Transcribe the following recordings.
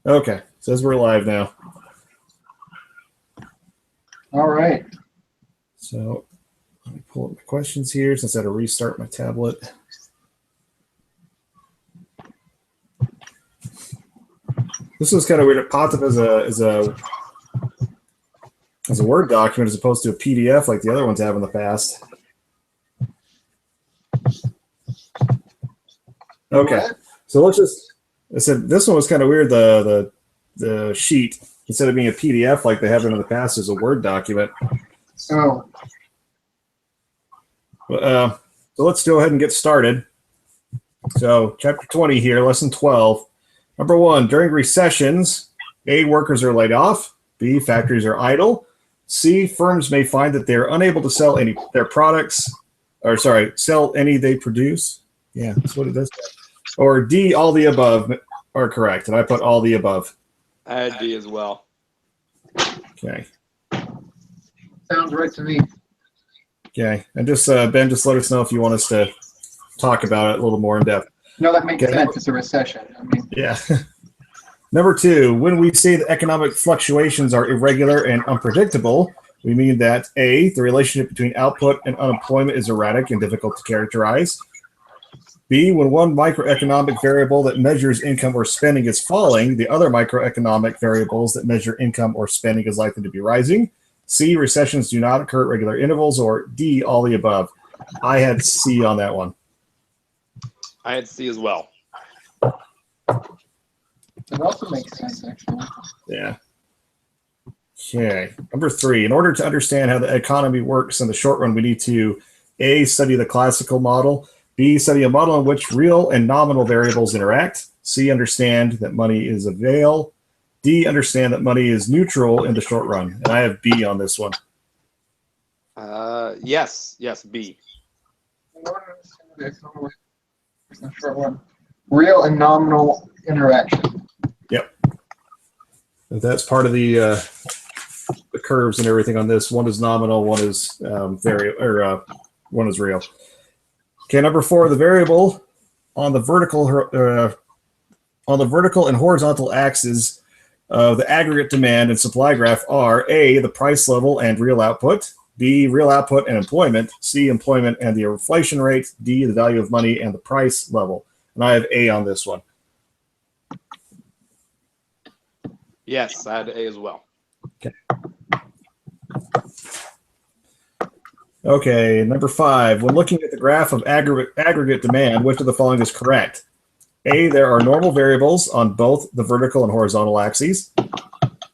Okay, says we're live now. All right. So let me pull up my questions here since I had to restart my tablet. This was kind of weird. It popped up as a Word document as opposed to a PDF like the other ones have in the past. Okay, so let's just. I said this one was kind of weird. The sheet, instead of being a PDF like they have in the past, is a Word document. Oh. So let's go ahead and get started. So chapter 20 here, lesson 12. Number 1, during recessions, A, workers are laid off. B, factories are idle. C, firms may find that they're unable to sell any their products, sell any they produce. Yeah, that's what it does. Or D, all the above are correct. And I put all the above. I had D as well. Okay. Sounds right to me. Okay. And just, Ben, just let us know if you want us to talk about it a little more in depth. No, that makes sense. It's a recession. I mean, yeah. Number 2, when we say that economic fluctuations are irregular and unpredictable, we mean that A, the relationship between output and unemployment is erratic and difficult to characterize. B, when one microeconomic variable that measures income or spending is falling, the other microeconomic variables that measure income or spending is likely to be rising. C, recessions do not occur at regular intervals, or D, all the above. I had C on that one. I had C as well. it also makes sense, actually. Yeah. Okay. Number 3, in order to understand how the economy works in the short run, we need to A, study the classical model. B, study a model in which real and nominal variables interact. C, understand that money is a veil. D, understand that money is neutral in the short run. And I have B on this one. Yes, B. In order to understand the economic works in the short run, real and nominal interaction. Yep. That's part of the curves and everything on this. One is nominal, one is one is real. Okay, number 4, the variable on the vertical and horizontal axes of the aggregate demand and supply graph are A, the price level and real output, B, real output and employment, C, employment and the inflation rate, D, the value of money and the price level. And I have A on this one. Yes, I had A as well. Okay. Okay, number 5. When looking at the graph of aggregate demand, which of the following is correct? A, there are normal variables on both the vertical and horizontal axes.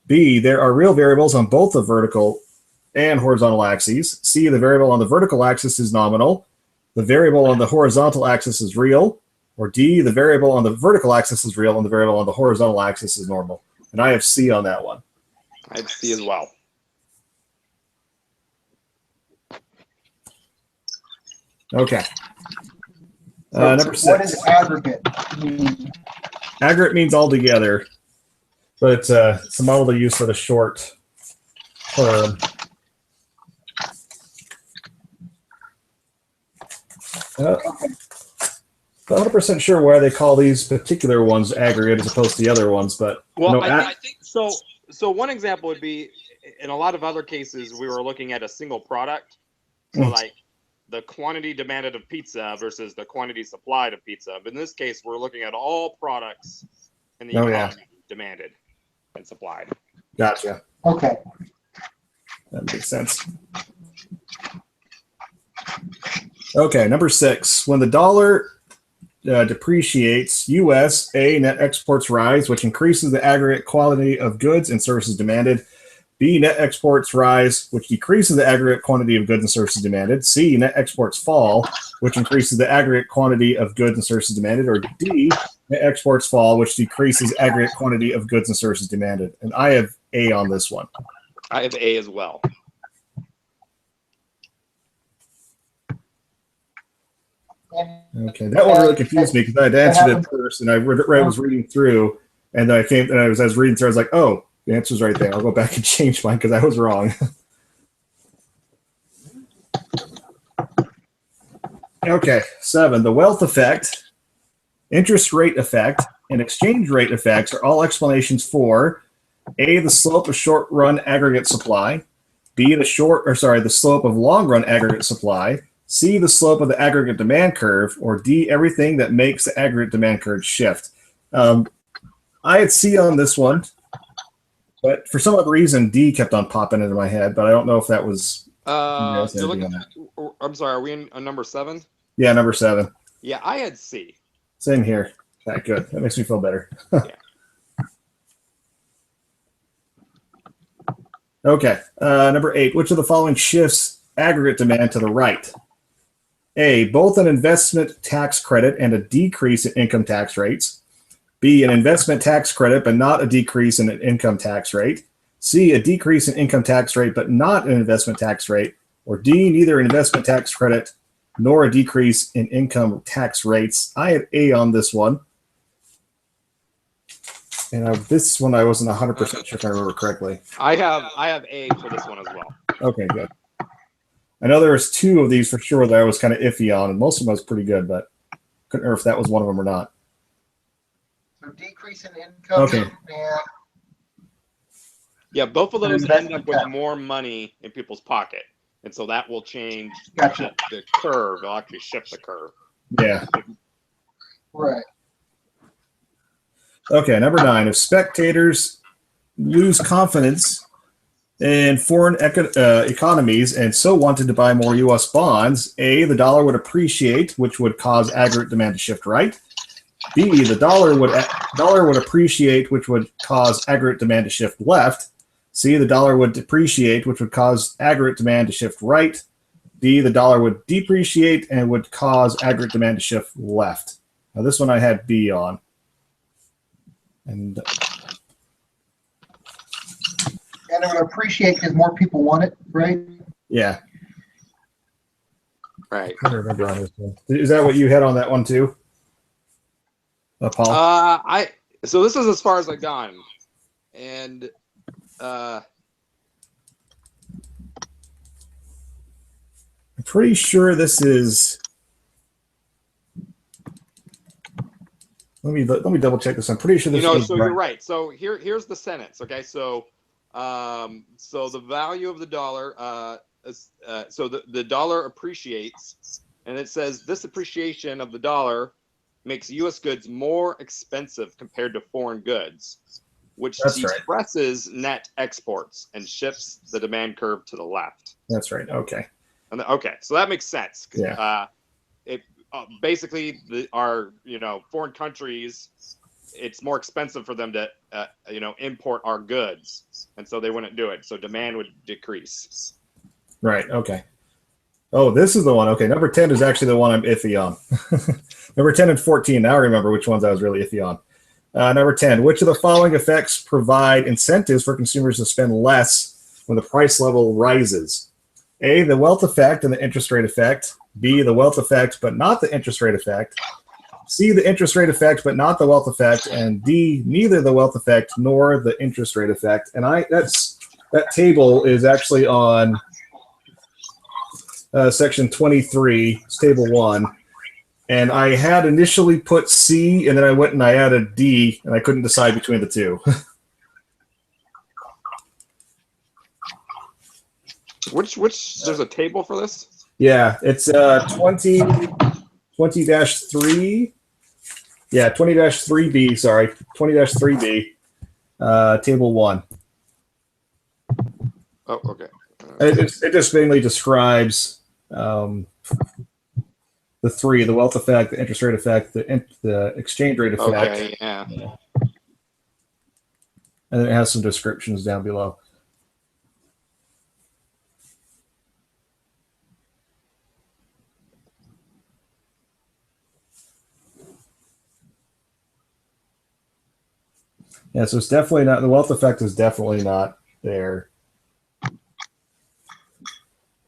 B, there are real variables on both the vertical and horizontal axes. C, the variable on the vertical axis is nominal. The variable on the horizontal axis is real. Or D, the variable on the vertical axis is real and the variable on the horizontal axis is normal. And I have C on that one. I had C as well. Okay. Number 6. What does aggregate mean? Aggregate means all together, but it's a model they use for the short term. Not 100% sure why they call these particular ones aggregate as opposed to the other ones, but well, I think so. So one example would be in a lot of other cases we were looking at a single product, so like the quantity demanded of pizza versus the quantity supplied of pizza. But in this case, we're looking at all products in the economy demanded and supplied. Gotcha. Okay. That makes sense. Okay, number 6. When the dollar depreciates, U.S. A, net exports rise, which increases the aggregate quantity of goods and services demanded. B, net exports rise, which decreases the aggregate quantity of goods and services demanded. C, net exports fall, which increases the aggregate quantity of goods and services demanded. Or D, net exports fall, which decreases aggregate quantity of goods and services demanded. And I have A on this one. I have A as well. Okay, that one really confused me because I had answered it first, and I was reading through, and I was reading through. I was like, "Oh, the answer's right there." I'll go back and change mine because I was wrong. Okay, 7. The wealth effect, interest rate effect, and exchange rate effects are all explanations for A, the slope of short-run aggregate supply, B, the slope of long-run aggregate supply, C, the slope of the aggregate demand curve, or D, everything that makes the aggregate demand curve shift. I had C on this one, but for some other reason, D kept on popping into my head, but I don't know if that was... You're looking, I'm sorry, are we on number 7? Yeah, number 7. Yeah, I had C. Same here. Okay, good. That makes me feel better. Yeah. Okay, number 8. Which of the following shifts aggregate demand to the right? A, both an investment tax credit and a decrease in income tax rates. B, an investment tax credit but not a decrease in an income tax rate. C, a decrease in income tax rate but not an investment tax rate. Or D, neither an investment tax credit nor a decrease in income tax rates. I had A on this one. And this one I wasn't 100% sure if I remember correctly. I have A for this one as well. Okay, good. I know there was 2 of these for sure that I was kind of iffy on, and most of them was pretty good, but couldn't remember if that was one of them or not. So decrease in income. Okay. And Yeah, both of those investment end up with tax. more money in people's pocket, and so that will change Gotcha. the curve. It'll actually shift the curve. Yeah. right. Okay, number 9. If spectators lose confidence in foreign economies and so wanted to buy more U.S. bonds, A, the dollar would appreciate, which would cause aggregate demand to shift right. B, the dollar would appreciate, which would cause aggregate demand to shift left. C, the dollar would depreciate, which would cause aggregate demand to shift right. D, the dollar would depreciate and would cause aggregate demand to shift left. Now, this one I had B on. And And I would appreciate because more people want it, right? yeah, Right. I don't remember on this one. Is that what you had on that one too, Paul? So this is as far as I've gone, and I'm pretty sure this is. Let me double check this. I'm pretty sure this. is so you're right. So here's the sentence. Okay, so the value of the dollar, so the dollar appreciates, and it says this appreciation of the dollar makes U.S. goods more expensive compared to foreign goods, which That's right. depresses net exports and shifts the demand curve to the left. That's right. Okay. And okay, so that makes sense. Yeah. Basically our foreign countries, it's more expensive for them to import our goods, and so they wouldn't do it. So demand would decrease. Right. Okay. Oh, this is the one. Okay. Number 10 is actually the one I'm iffy on. Number 10 and 14. Now I remember which ones I was really iffy on. Number 10. Which of the following effects provide incentives for consumers to spend less when the price level rises? A, the wealth effect and the interest rate effect. B, the wealth effect, but not the interest rate effect. C, the interest rate effect, but not the wealth effect. And D, neither the wealth effect nor the interest rate effect. And that table is actually on section 23, it's table 1. And I had initially put C, and then I went and I added D, and I couldn't decide between the two. Which there's a table for this? Yeah, it's 20-3. Yeah, 20-3B, sorry. 20-3B, table 1. Oh, okay. It just mainly describes the 3, the wealth effect, the interest rate effect, the exchange rate effect. Okay, yeah. And then it has some descriptions down below. Yeah, so it's definitely not, the wealth effect is definitely not there.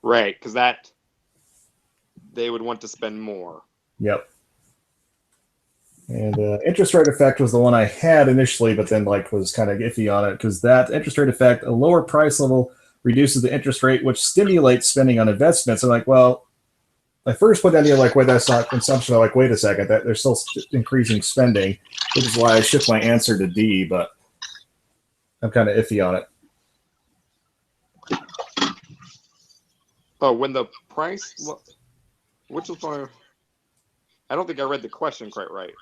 Right, because that they would want to spend more. Yep. And interest rate effect was the one I had initially, but then was kind of iffy on it because that interest rate effect, a lower price level reduces the interest rate, which stimulates spending on investments. I'm like, well, I first put that in like, wait, that's not consumption. I'm like, wait a second, that they're still increasing spending, which is why I shift my answer to D. But I'm kind of iffy on it. Oh, when the price, which is one? I don't think I read the question quite right.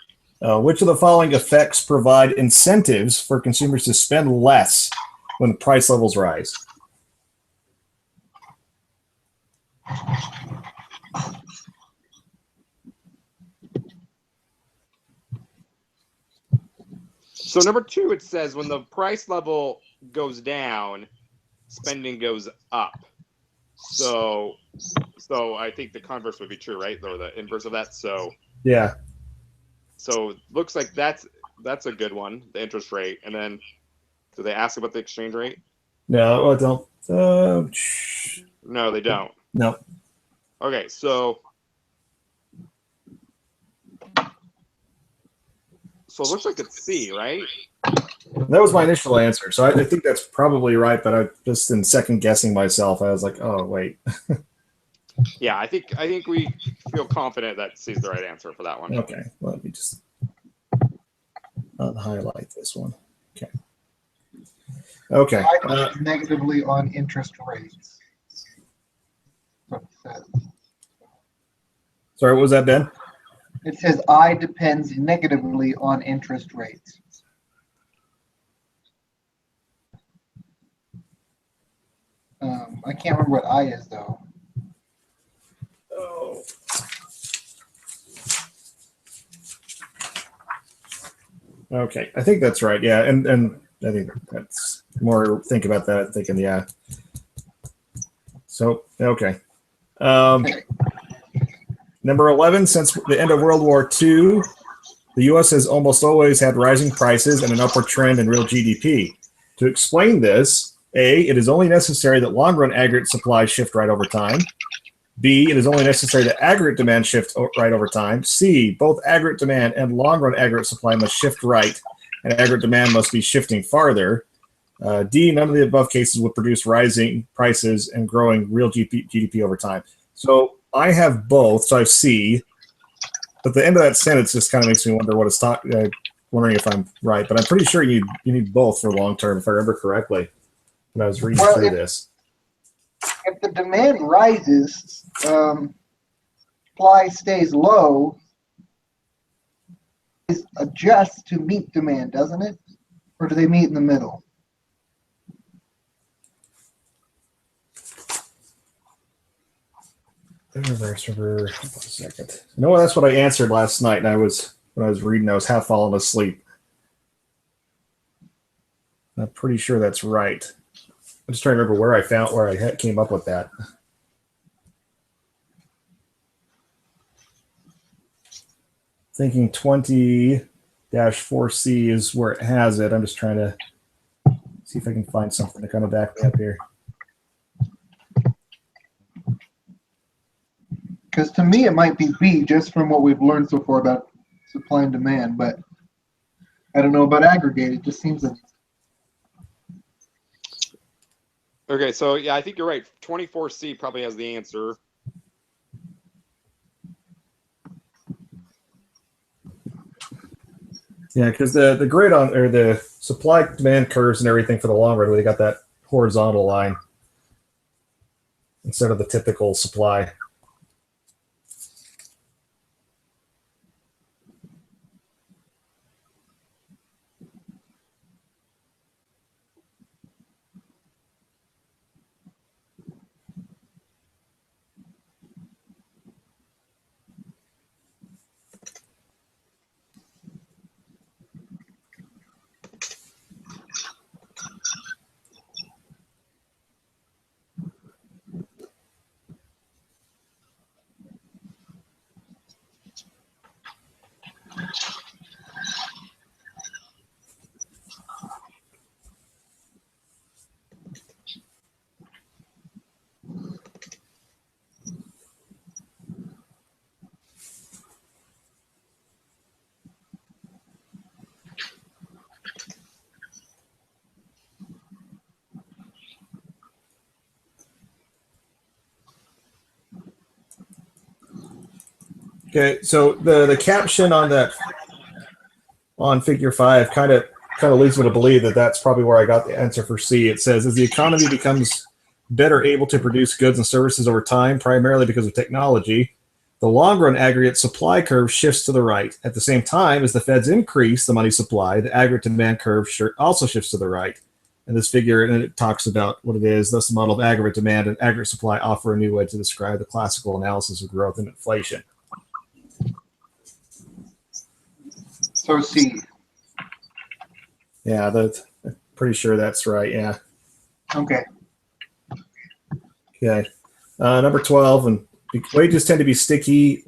Which of the following effects provide incentives for consumers to spend less when the price levels rise? So number 2, it says when the price level goes down, spending goes up. So I think the converse would be true, right? Or the inverse of that. So Yeah. Looks like that's a good one, the interest rate. And then do they ask about the exchange rate? No, I don't. No, they don't. No. Okay, so it looks like it's C, right? That was my initial answer. So I think that's probably right, but I just in second guessing myself, I was like, oh wait. Yeah, I think we feel confident that C is the right answer for that one. Okay, let me just highlight this one. Okay. Negatively on interest rates. That's what it says. Sorry, what was that, Ben? It says I depends negatively on interest rates. I can't remember what I is though. Oh. Okay, I think that's right. Yeah, and I think that's more. Think about that. Thinking, yeah. So okay. Number 11. Since the end of World War II, the U.S. has almost always had rising prices and an upward trend in real GDP. To explain this, A, it is only necessary that long-run aggregate supply shift right over time. B, it is only necessary that aggregate demand shift right over time. C, both aggregate demand and long-run aggregate supply must shift right, and aggregate demand must be shifting farther. D, none of the above cases would produce rising prices and growing real GDP over time. So I have both, so I have C, but the end of that sentence just kind of makes me wonder what it's wondering if I'm right, but I'm pretty sure you need both for long term, if I remember correctly when I was reading through this. If the demand rises, supply stays low, it adjusts to meet demand, doesn't it? Or do they meet in the middle? Reverse. Hold on a second. No, that's what I answered last night, and when I was reading, I was half falling asleep. I'm pretty sure that's right. I'm just trying to remember where I came up with that. Thinking 20-4C is where it has it. I'm just trying to see if I can find something to kind of back me up here. Because to me, it might be B, just from what we've learned so far about supply and demand. But I don't know about aggregate. It just seems like. Okay, so yeah, I think you're right. 24C probably has the answer. Yeah, because the grid or the supply demand curves and everything for the long run, they got that horizontal line instead of the typical supply. Okay, so the caption on that on figure 5 kind of leads me to believe that that's probably where I got the answer for C. It says, as the economy becomes better able to produce goods and services over time, primarily because of technology, the long run aggregate supply curve shifts to the right. At the same time, as the Feds increase the money supply, the aggregate demand curve also shifts to the right. And this figure, and it talks about what it is, thus the model of aggregate demand and aggregate supply offer a new way to describe the classical analysis of growth and inflation. So C. Yeah, I'm pretty sure that's right. Yeah. Okay. Okay. Number 12, and wages tend to be sticky.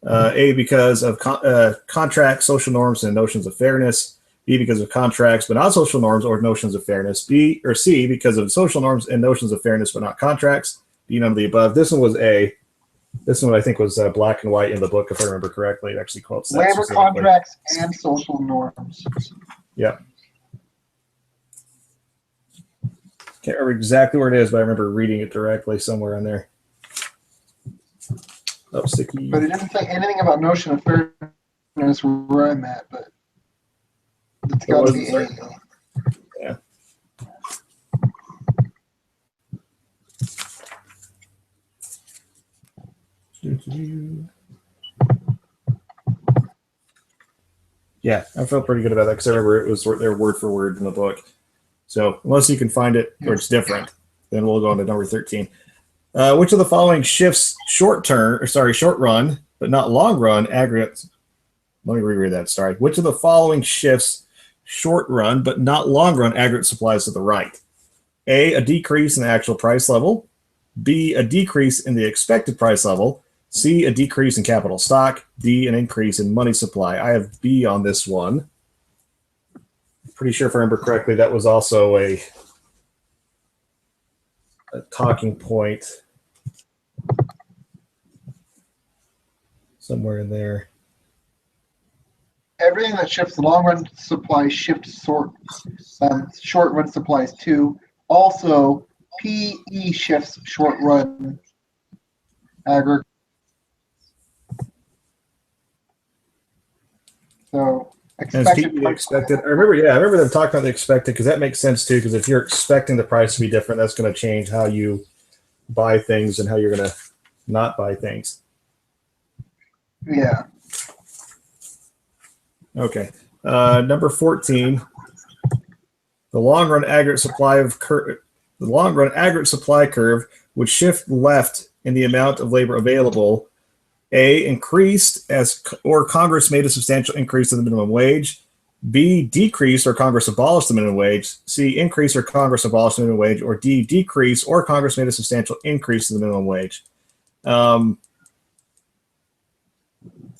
A, because of contracts, social norms, and notions of fairness. B, because of contracts, but not social norms or notions of fairness. B or C, because of social norms and notions of fairness, but not contracts. D, none of the above. This one was A. This one I think was black and white in the book, if I remember correctly. It actually quotes that Labor specifically. contracts and social norms. Yep. Can't remember exactly where it is, but I remember reading it directly somewhere on there. Oh, sticky. But it didn't say anything about notion of fairness where I'm at, but it's got to be A. Yeah. Yeah, I felt pretty good about that because I remember it was there word for word in the book. So unless you can find it where it's different, then we'll go on to number 13. Which of the following shifts short run, but not long run aggregate? Let me reread that. Sorry. Which of the following shifts short run, but not long run aggregate supplies to the right? A decrease in the actual price level. B, a decrease in the expected price level. C, a decrease in capital stock. D, an increase in money supply. I have B on this one. Pretty sure if I remember correctly, that was also a talking point somewhere in there. Everything that shifts long run supply shifts short run supplies too. Also, PE shifts short run aggregate. So And it's keeping the expected. I remember them talking about the expected because that makes sense too. Because if you're expecting the price to be different, that's going to change how you buy things and how you're going to not buy things. Yeah. Okay. Number 14. The long run aggregate supply curve would shift left in the amount of labor available. A, increased or Congress made a substantial increase in the minimum wage. B, decreased or Congress abolished the minimum wage. C, increased or Congress abolished the minimum wage. Or D, decreased or Congress made a substantial increase in the minimum wage. I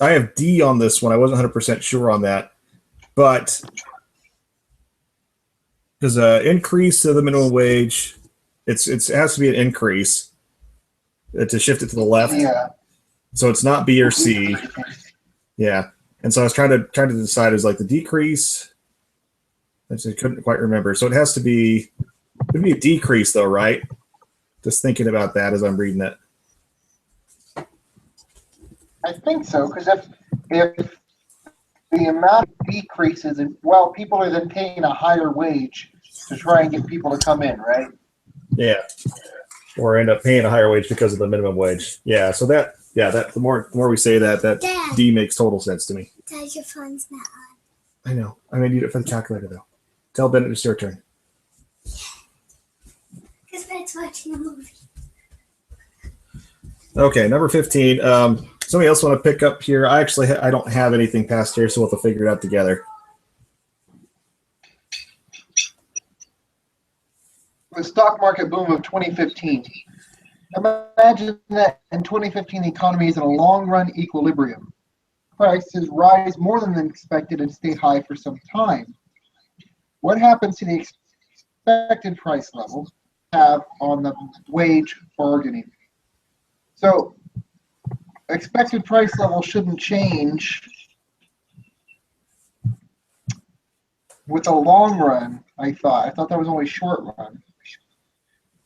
have D on this one. I wasn't 100% sure on that. But because increase to the minimum wage, it has to be an increase to shift it to the left. Yeah. So it's not B or C. Yeah. And so I was trying to decide is like the decrease. I just couldn't quite remember. So it would be a decrease though, right? Just thinking about that as I'm reading it. I think so, because if the amount decreases, and people are then paying a higher wage to try and get people to come in, right? Yeah. Or end up paying a higher wage because of the minimum wage. Yeah. So the more we say that Dad. D makes total sense to me. Dad, your phone's not on. I know. I may need it for the calculator though. Tell Bennett it's your turn. Because Ben's watching a movie. Okay, number 15. Somebody else want to pick up here? I don't have anything past here, so we'll have to figure it out together. The stock market boom of 2015. Imagine that in 2015 the economy is in a long-run equilibrium. Prices rise more than expected and stay high for some time. What happens to the expected price level have on the wage bargaining? So expected price level shouldn't change with a long run. I thought that was only short run.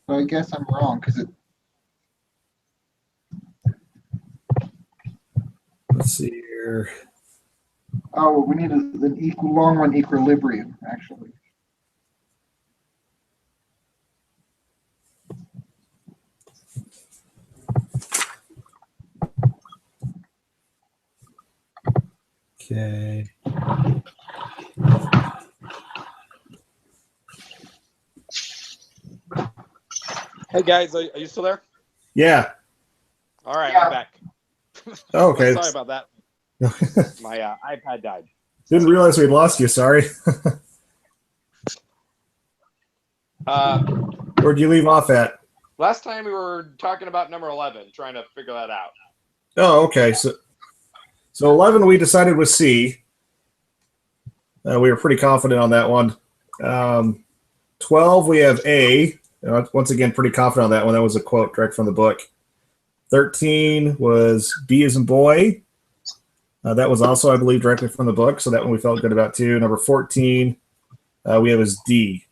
So I guess I'm wrong because Let's see here. Oh, we need an equal long run equilibrium, actually. Okay. Hey guys, are you still there? Yeah. All right, Yeah. I'm back. Oh, okay. Sorry about that. My iPad died. Didn't realize we'd lost you. Sorry. Where'd you leave off at? Last time we were talking about number 11, trying to figure that out. Oh, okay. So 11 we decided was C. We were pretty confident on that one. 12 we have A. Once again, pretty confident on that one. That was a quote direct from the book. 13 was B as in boy. That was also, I believe, directly from the book. So that one we felt good about too. Number 14 we have as D.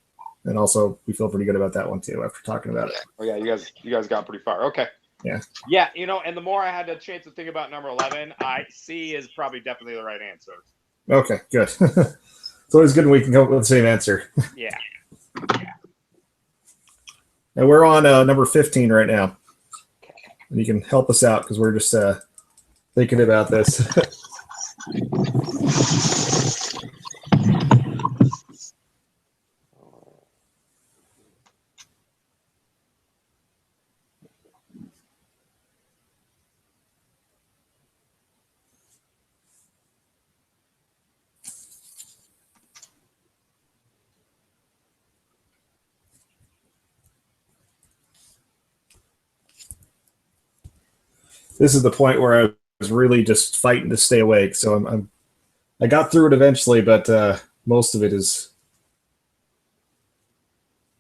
And also we feel pretty good about that one too after talking about it. Oh yeah, you guys got pretty far. Okay. Yeah. Yeah, and the more I had a chance to think about number 11, C is probably definitely the right answer. Okay, good. It's always good when we can come up with the same answer. Yeah. And we're on number 15 right now. And you can help us out because we're just thinking about this. This is the point where I was really just fighting to stay awake. So I got through it eventually, but most of it is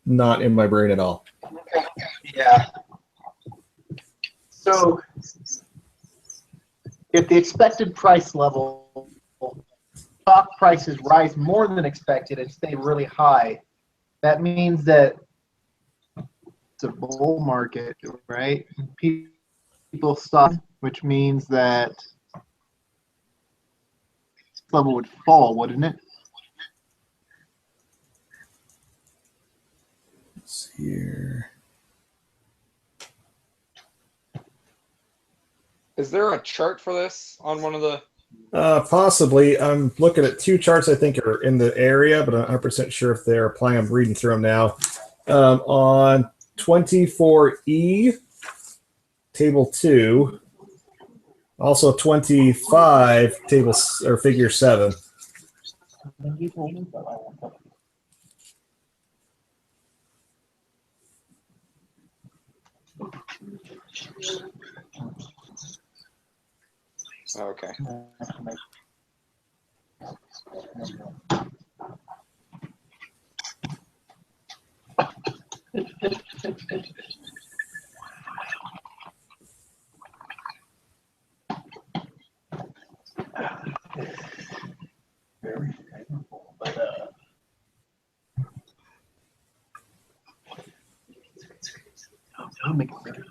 not in my brain at all. Yeah. So if the expected price level, stock prices rise more than expected and stay really high, that means that it's a bull market, right? People stop, which means that this level would fall, wouldn't it? Let's see here. Is there a chart for this on one of the? Possibly. I'm looking at two charts I think are in the area, but I'm not 100% sure if they're applying. I'm reading through them now. On 24E, table 2. Also 25, table or figure 7. Okay. Very painful, but I'll make it better.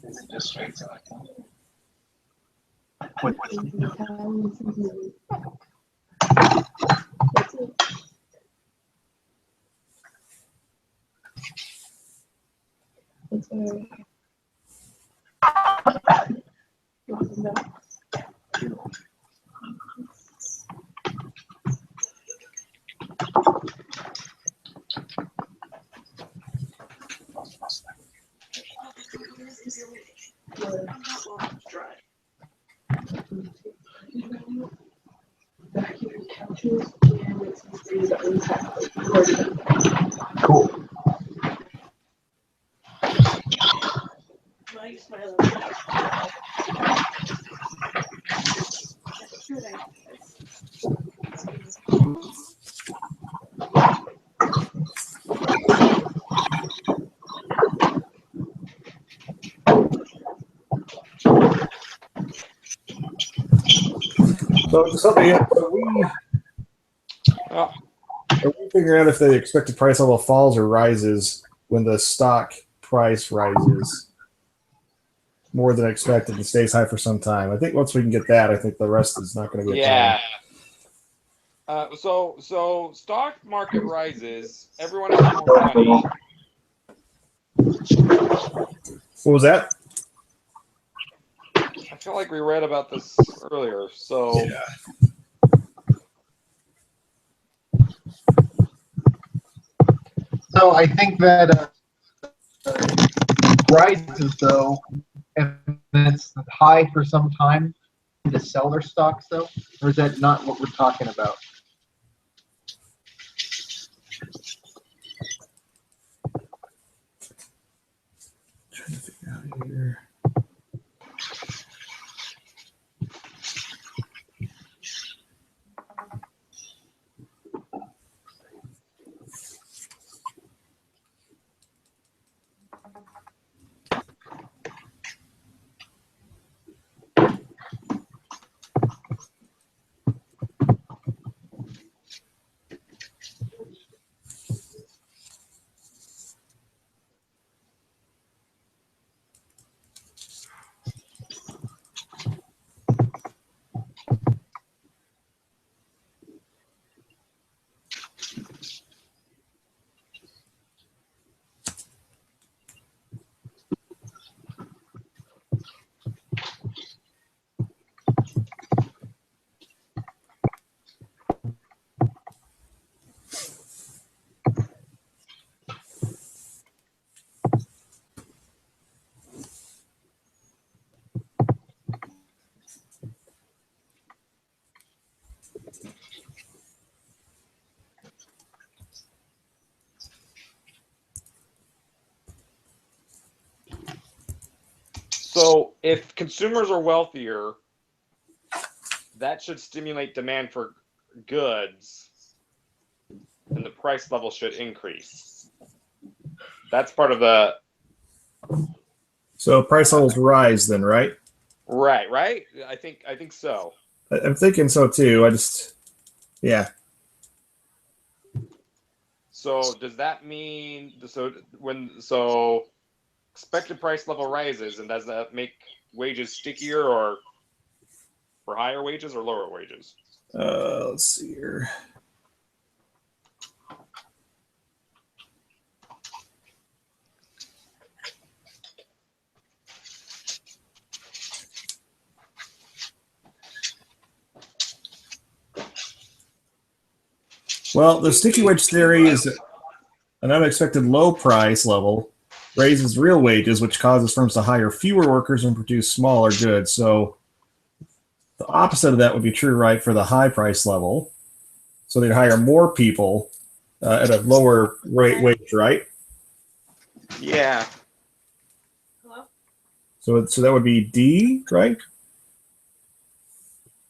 Is it just straight to Cool. So just help me out. Oh, Are we figuring out if the expected price level falls or rises when the stock price rises? more than expected and stays high for some time. I think once we can get that, I think the rest is not going to be a Yeah. So stock market rises. Everyone has more money. problem. What was that? I feel like we read about this earlier. So So I think that rises though, and it's high for some time to sell their stocks though, or is that not what we're talking about? Trying to figure out here. So if consumers are wealthier, that should stimulate demand for goods, and the price level should increase. That's part of the So price levels rise then, right? right. I think so. I'm thinking so too. Yeah. So does that mean expected price level rises, and does that make wages stickier or for higher wages or lower wages? Let's see here. Well, the sticky wage theory is that an unexpected low price level raises real wages, which causes firms to hire fewer workers and produce smaller goods. So the opposite of that would be true, right, for the high price level. So they'd hire more people at a lower rate wage, right? Yeah. So that would be D, right?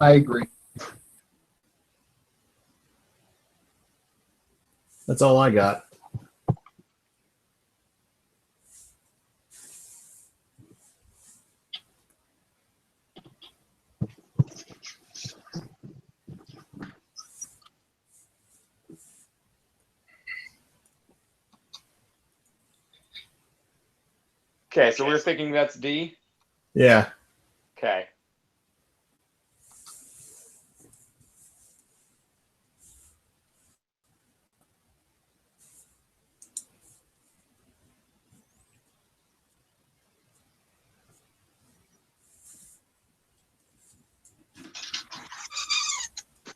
I agree. That's all I got. Okay, so we're thinking that's D. Yeah. Okay.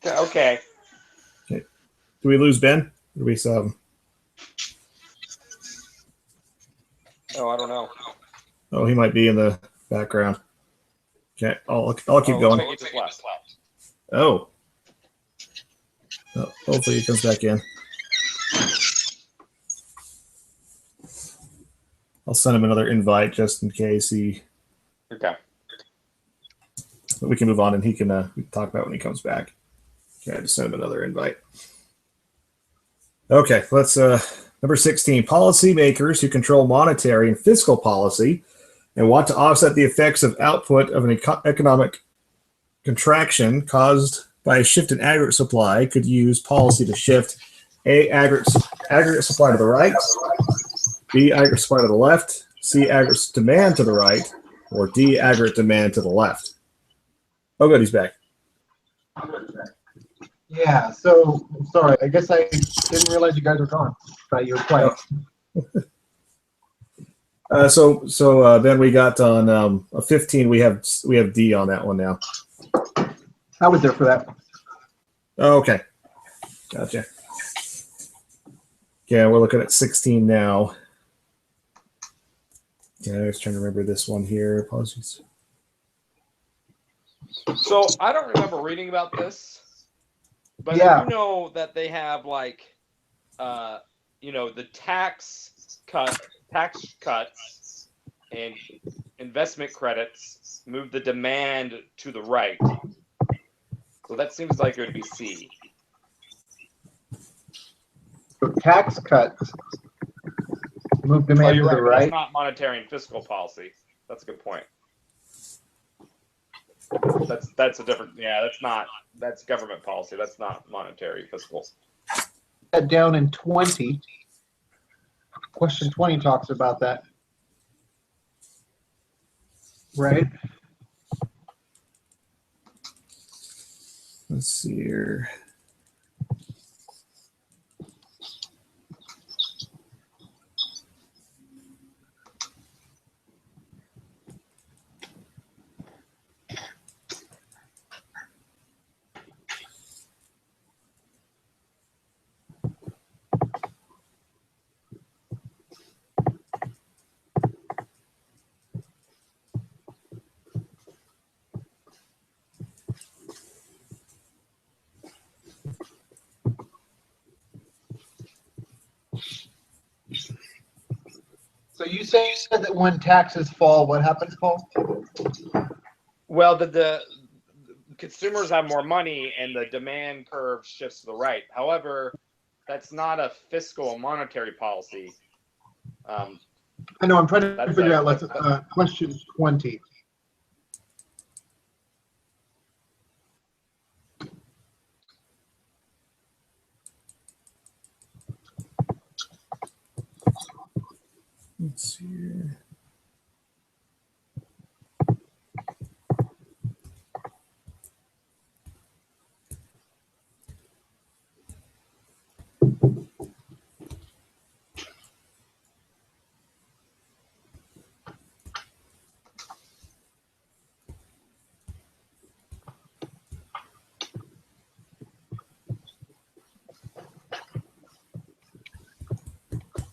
Okay. Do we lose Ben? Do we sub? Oh, I don't know. Oh, he might be in the background. Okay, I'll keep going. He just left. Oh, hopefully he comes back in. I'll send him another invite just in case he. Okay. But we can move on and we can talk about when he comes back. Okay, I just sent him another invite. Okay, let's number 16. Policymakers who control monetary and fiscal policy and want to offset the effects of output of an economic contraction caused by a shift in aggregate supply could use policy to shift A, aggregate supply to the right, B, aggregate supply to the left, C, aggregate demand to the right, or D, aggregate demand to the left. Oh, good, he's back. Yeah, so sorry. I guess I didn't realize you guys were gone. Thought you were quiet. Then we got on a 15. We have D on that one now. I was there for that. Oh, okay, gotcha. Yeah, we're looking at 16 now. Yeah, I was trying to remember this one here. Apologies. So I don't remember reading about this, but Yeah. I do know that they have like, the tax cuts and investment credits move the demand to the right. So that seems like it would be C. So tax cuts move demand you're to the right. But right. it's not monetary and fiscal policy. That's a good point. That's a different. Yeah, that's government policy. That's not monetary fiscal. That down in 20. Question 20 talks about that. Right? Let's see here. So you said that when taxes fall, what happens, Paul? Well, the consumers have more money and the demand curve shifts to the right. However, that's not a fiscal monetary policy. I know. I'm trying to That's figure a- out. Let's question 20. Let's see here.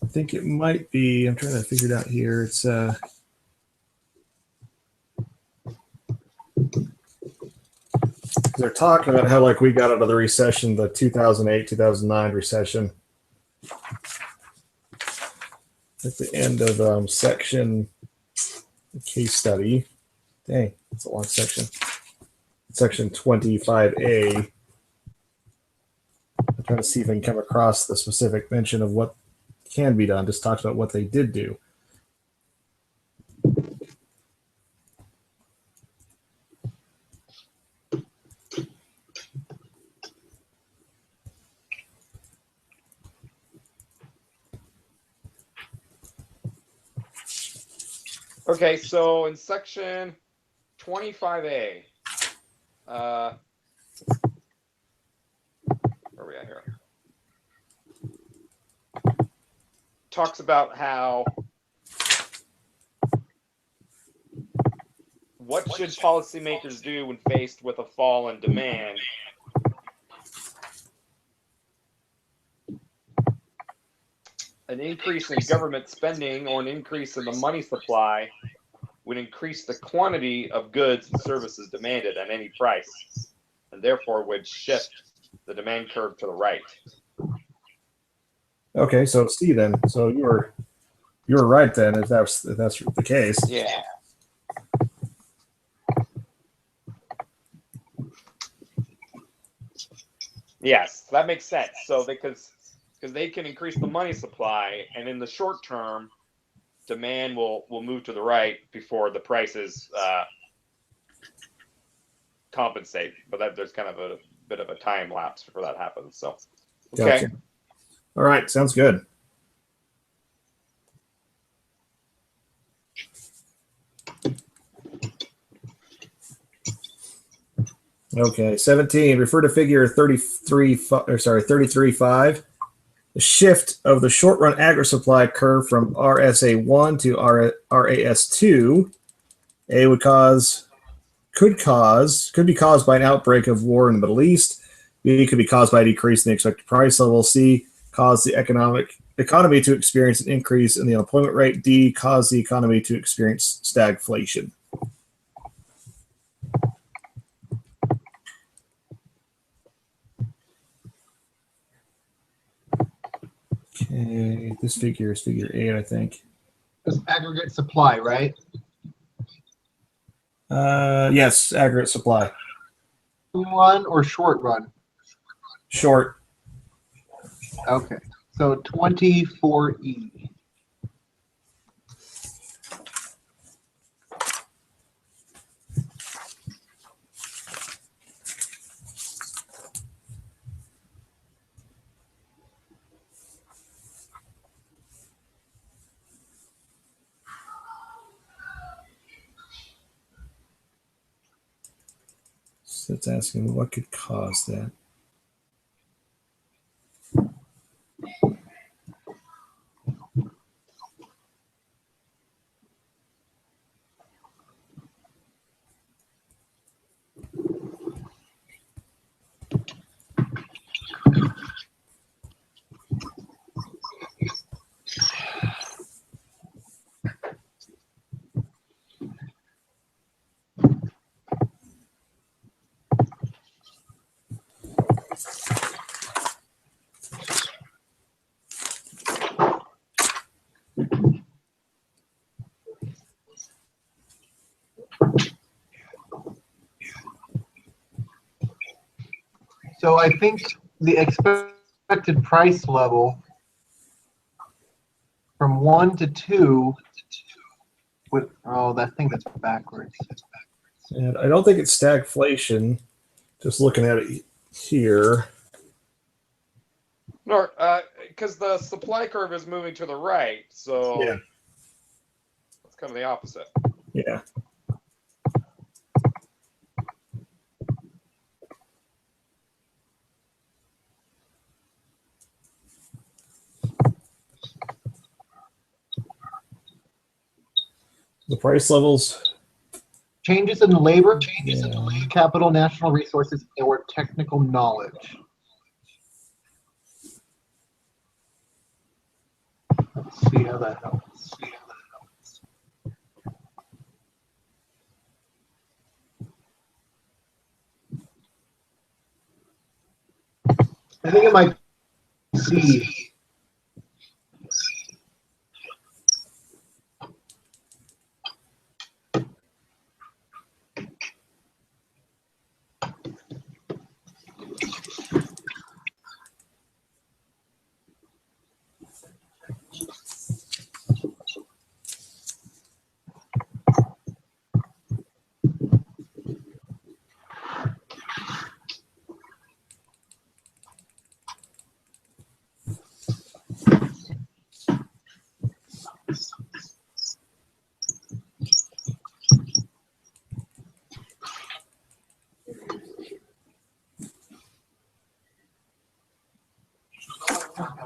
I think it might be. I'm trying to figure it out here. It's they're talking about how like we got out of the recession, the 2008 2009 recession. At the end of section case study. Dang, it's a long section. Section 25A. I'm trying to see if I can come across the specific mention of what can be done. Just talks about what they did do. Okay, so in section 25A, where are we at here? Talks about how what should policymakers do when faced with a fall in demand? An increase in government spending or an increase in the money supply would increase the quantity of goods and services demanded at any price, and therefore would shift the demand curve to the right. Okay, so C then. So you were right then, if that's the case. Yeah. Yes, that makes sense. So because they can increase the money supply, and in the short term, demand will move to the right before the prices compensate. But there's kind of a bit of a time lapse before that happens. So, okay. Gotcha. All right, sounds good. Okay, 17. Refer to figure 33.5. The shift of the short run agri supply curve from RSA1 to RAS2, A could be caused by an outbreak of war in the Middle East. B could be caused by a decrease in the expected price level. C cause the economy to experience an increase in the unemployment rate. D cause the economy to experience stagflation. Okay, this figure is figure 8, I think. It's aggregate supply, right? Yes, aggregate supply. Long run or short run? Short. Okay. So 24E. So it's asking what could cause that. So I think the expected price level from 1 to 2 would, oh, I think that's backwards. And I don't think it's stagflation. Just looking at it here. No, because the supply curve is moving to the right, so Yeah. it's kind of the opposite. Yeah. The price levels. Changes in labor, Yeah. capital, national resources, or technical knowledge. Let's see how that helps. I think it might see.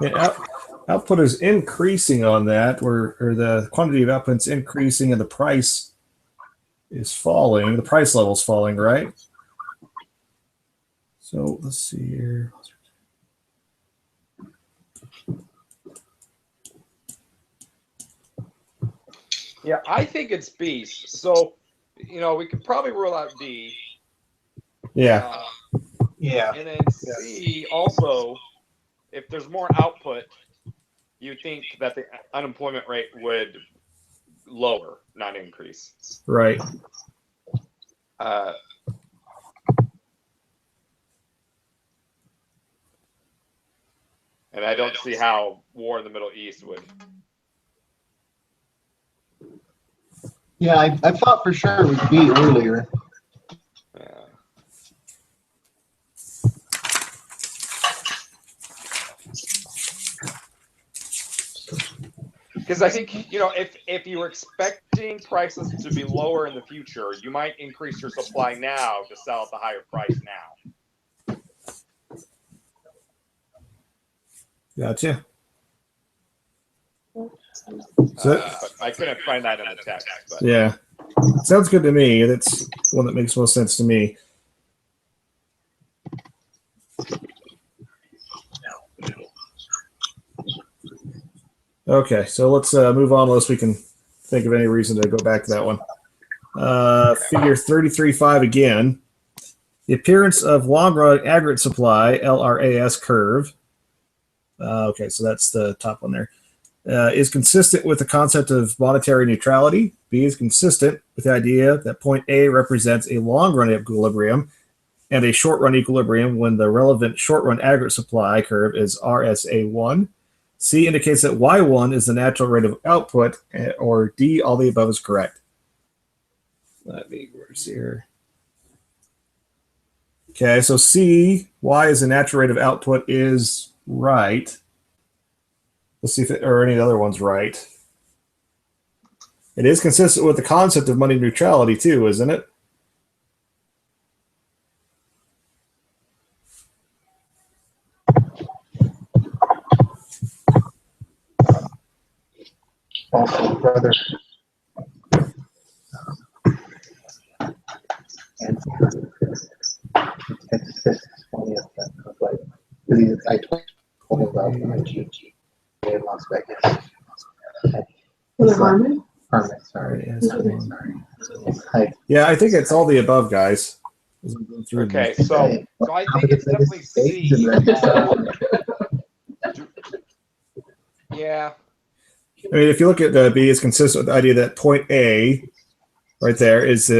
Yeah, output is increasing on that, or the quantity of output's increasing and the price is falling. The price level's falling, right? So let's see here. Yeah, I think it's B. So, we could probably rule out D. Yeah. Yeah. And then C also, if there's more output, you think that the unemployment rate would lower, not increase. Right. And I don't see how war in the Middle East would. Yeah, I thought for sure it was B earlier. Because I think, if you were expecting prices to be lower in the future, you might increase your supply now to sell at the higher price now. Gotcha. So, But I couldn't find that in the text. But. yeah. Sounds good to me. That's one that makes most sense to me. Okay, so let's move on unless we can think of any reason to go back to that one. Figure 33.5 again. The appearance of long-run aggregate supply, LRAS curve. Okay, so that's the top one there. Is consistent with the concept of monetary neutrality. B is consistent with the idea that point A represents a long-run equilibrium and a short-run equilibrium when the relevant short-run aggregate supply curve is RSA1. C indicates that Y1 is the natural rate of output, or D, all the above is correct. Let me see here. Okay, so C, Y is the natural rate of output is right. Let's see if it, or any other one's right. It is consistent with the concept of money neutrality too, isn't it? Also, brother. And it's funny like I told him about my GG in Las Vegas. Was it Harmon? Harmon, sorry. It's like, Yeah, I think it's all the above, guys. Okay, so I think it's definitely C. Yeah. I mean, if you look at the B, it's consistent with the idea that point A, right there, is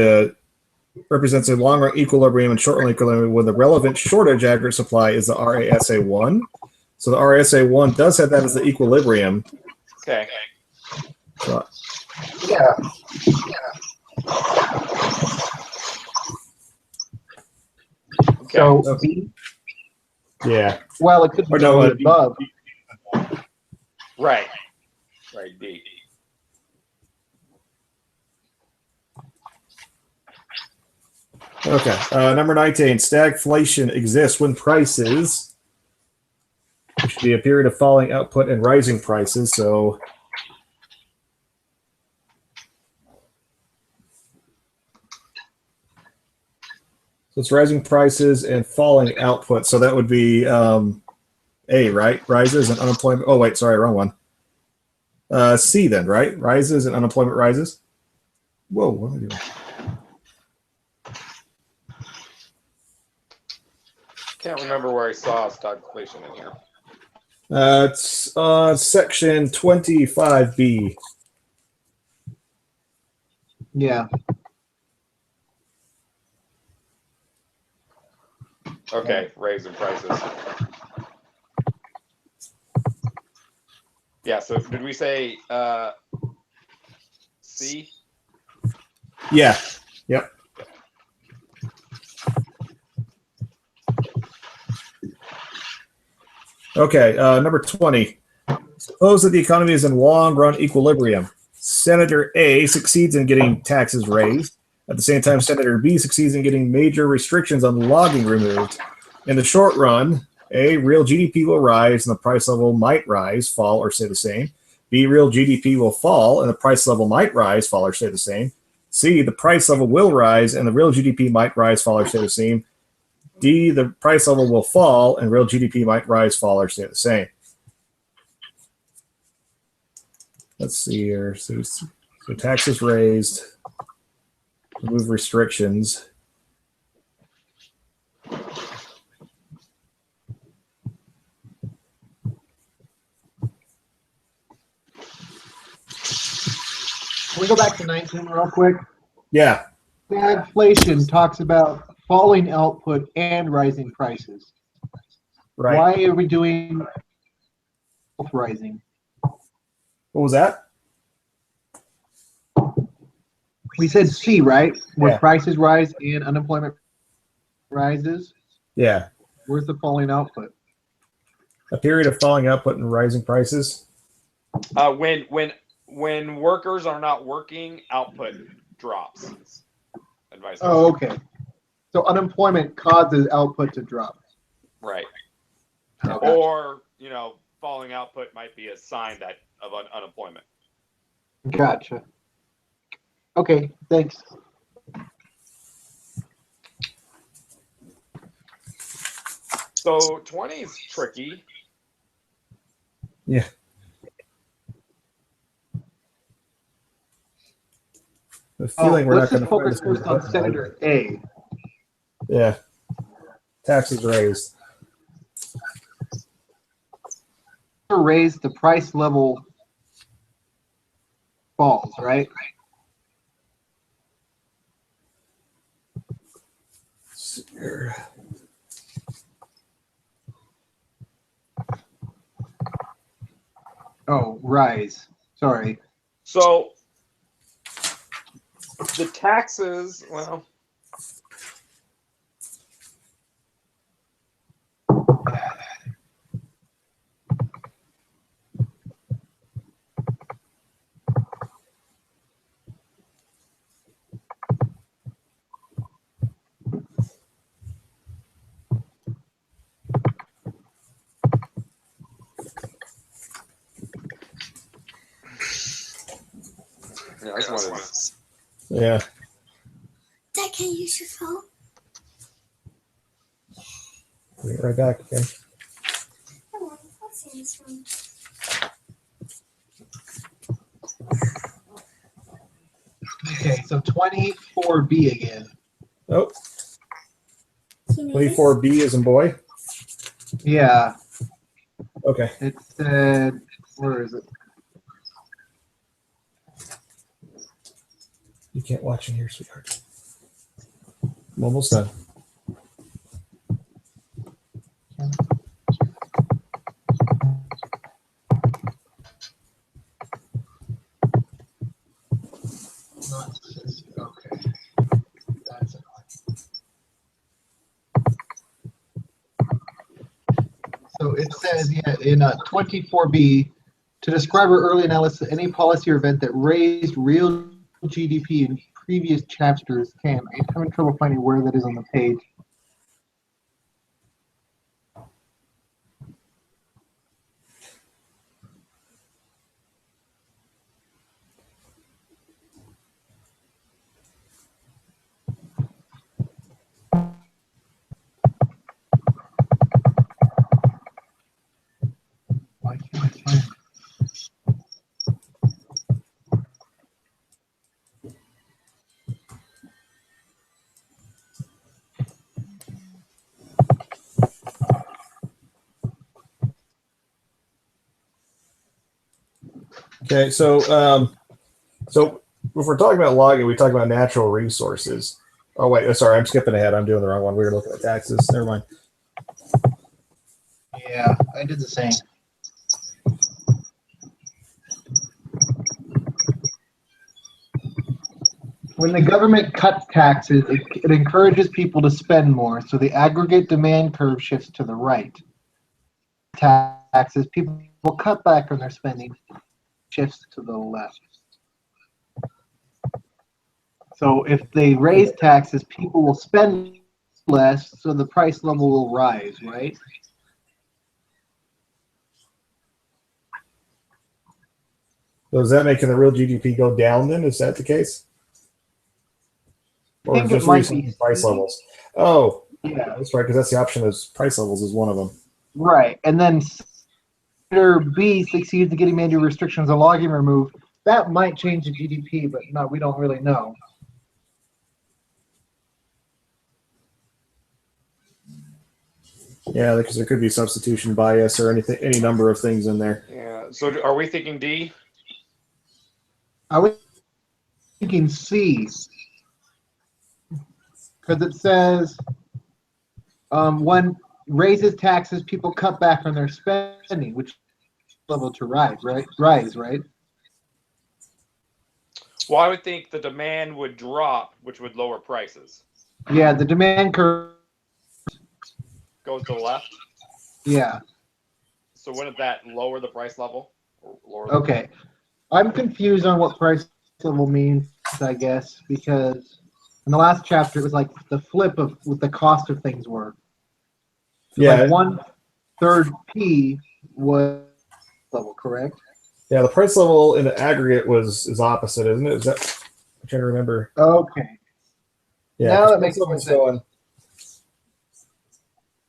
represents a long-run equilibrium and short-run equilibrium when the relevant short-edge aggregate supply is the RASA1. So the RASA1 does have that as the equilibrium. Okay. So, yeah. Okay. So B, yeah. well, it could be Or no, above. Right. Right, D. Okay. Number 19, stagflation exists when prices, which should be a period of falling output and rising prices. So it's rising prices and falling output. So that would be A, right? Rises and unemployment. Oh, wait, sorry, wrong one. C then, right? Rises and unemployment rises. Whoa, what am I doing? Can't remember where I saw stagflation in here. It's section 25B. Yeah. Okay, raising prices. Yeah, so did we say C? Yeah. Yep. Okay, number 20. Suppose that the economy is in long-run equilibrium. Senator A succeeds in getting taxes raised. At the same time, Senator B succeeds in getting major restrictions on logging removed. In the short run, A, real GDP will rise and the price level might rise, fall, or stay the same. B, real GDP will fall and the price level might rise, fall, or stay the same. C, the price level will rise and the real GDP might rise, fall, or stay the same. D, the price level will fall and real GDP might rise, fall, or stay the same. Let's see here. So taxes raised, remove restrictions. Can we go back to 19 real quick? Yeah. Stagflation talks about falling output and rising prices. Right. Why are we doing both rising? What was that? We said C, right? Where Yeah. prices rise and unemployment rises. Yeah. Where's the falling output? A period of falling output and rising prices. When when workers are not working, output drops. And vice versa. Oh, okay. So unemployment causes output to drop. Right. Okay. Or, falling output might be a sign of unemployment. Gotcha. Okay, thanks. So 20 is tricky. Yeah. The feeling we're Let's not just going focus first on Senator A. Yeah. Taxes raised. Raise the price level falls, right? Oh, rise. Sorry. So the taxes, well, yeah, that's one of those. Yeah. Dad, can you use your phone? Be right back, okay? Come on, I'll see this one. Okay, so 24B again. Oh, Can you use 24B is in boy. Yeah, Okay. it said, where is it? You can't watch in here, sweetheart. I'm almost done. Okay. That's it. So it says, yeah, in 24B, to describe or early analysis any policy or event that raised real GDP in previous chapters can. I'm having trouble finding where that is on the page. Why can't I find it? Okay, so so if we're talking about logging, we talk about natural resources. Oh wait, sorry, I'm skipping ahead. I'm doing the wrong one. We were looking at taxes. Never mind. Yeah, I did the same. When the government cuts taxes, it encourages people to spend more, so the aggregate demand curve shifts to the right. Taxes, people will cut back on their spending, shifts to the left. So if they raise taxes, people will spend less, so the price level will rise, right? So is that making the real GDP go down then? Is that the case? Or think it just might recent be price C. levels? Oh, Yeah, that's right, because that's the option is price levels is one of them. right. And then Senator B succeeds in getting mandatory restrictions on logging removed. That might change the GDP, but no, we don't really know. Yeah, because there could be substitution bias or anything, any number of things in there. Yeah. So are we thinking D? I was thinking C, because it says when raises taxes, people cut back on their spending, which level to rise, right? Rise, right? Well, I would think the demand would drop, which would lower prices. Yeah, the demand curve. Goes to the left. Yeah. So wouldn't that lower the price level? Or lower Okay. I'm confused on what price level means, I guess, because in the last chapter it was like the flip of what the cost of things were. Yeah, Like 1/3 P was level, correct? yeah. The price level in the aggregate is opposite, isn't it? Is that? I'm trying to remember. Okay. Yeah, Now 'cause that price makes more level's sense.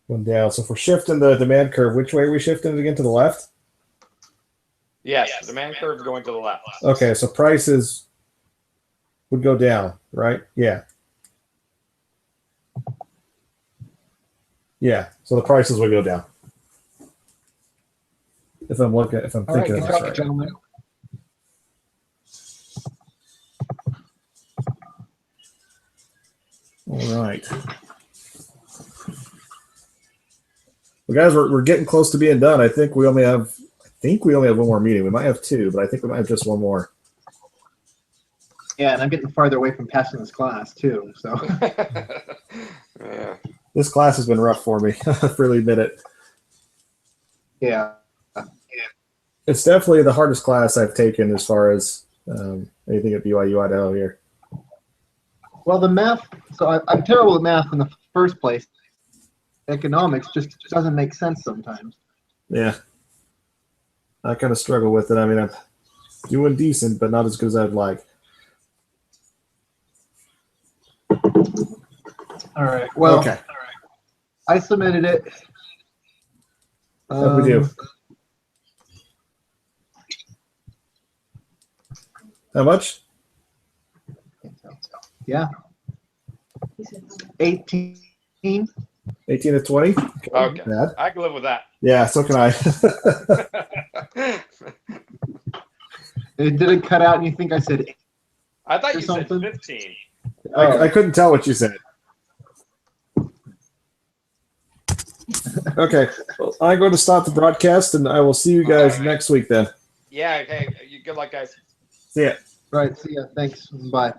going down. So if we're shifting the demand curve, which way are we shifting it again? To the left? Yes, the demand curve is going to the left. Okay, so prices would go down, right? Yeah. Yeah, so the prices would go down. If I'm All right, thinking good of this job, right. gentlemen. All right. Well, guys, we're getting close to being done. I think we only have one more meeting. We might have two, but I think we might have just one more. Yeah, and I'm getting farther away from passing this class too. So Yeah. This class has been rough for me. I freely admit it. yeah. It's definitely the hardest class I've taken as far as anything at BYU Idaho here. Well, the math. So I'm terrible at math in the first place. Economics just doesn't make sense sometimes. Yeah. I kind of struggle with it. I mean, I'm doing decent, but not as good as I'd like. All right. Well, Okay. I submitted it. How'd we do? How much? Yeah. 18. 18 to 20? Okay. Bad. I can live with that. Yeah, so can I. It didn't cut out, and you think I said I thought Or you said something. 15. I couldn't tell what you said. Okay. Well, I'm going to stop the broadcast, and I will see you guys All right. next week then. Yeah. Okay. Good luck, guys. See ya. right? See ya. Thanks. Bye.